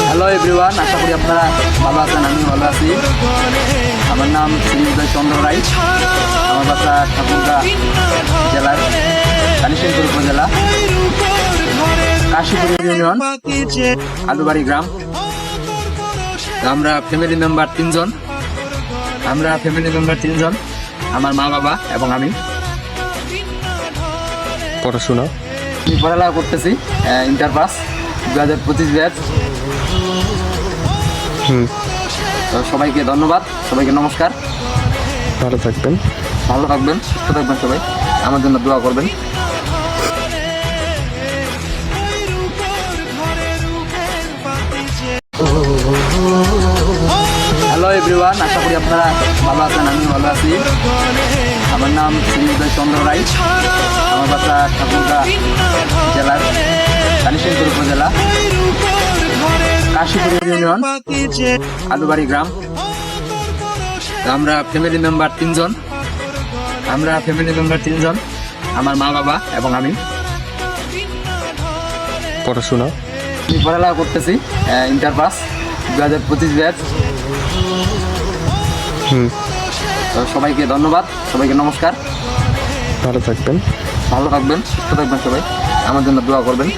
Hello everyone, আশা করি আপনারা ভালো আছেন। আমি ভালো আছি। আমার নাম শ্রী উদয় চন্দ্র রায়। আমার বাসা ঠাকুরগাঁ জেলার কালিশিনপুর উপজেলা কাশীপুর ইউনিয়ন আলুবাড়ি গ্রাম। আমরা ফ্যামিলি মেম্বার তিনজন। আমার মা বাবা এবং আমি। পড়াশোনা আমি পড়ালেখা করতেছি, ইন্টার পাস 2025 ব্যাচ। তো সবাইকে ধন্যবাদ, সবাইকে নমস্কার। ভালো থাকবেন। ভালো থাকবেন, সুস্থ থাকবেন, সবাই আমার জন্য দোয়া করবেন। হ্যালো এভরিওয়ান, আশা করি আপনারা ভালো আছেন। আমি ভালো আছি। আমার নাম শ্রী উদয় চন্দ্র রায়। আমার বাসা ঠাকুরগাঁ জেলার কালিশিনপুর উপজেলা কাশীপুর ইউনিয়ন আলুবাড়ি গ্রাম। আমরা ফ্যামিলি মেম্বার তিনজন। আমার মা বাবা এবং আমি। পড়াশোনা আমি পড়ালেখা করতেছি, ইন্টার পাস 2025 ব্যাচ। তো সবাইকে ধন্যবাদ, সবাইকে নমস্কার। ভালো থাকবেন। ভালো থাকবেন, সুস্থ থাকবেন, সবাই আমার জন্য দোয়া করবেন।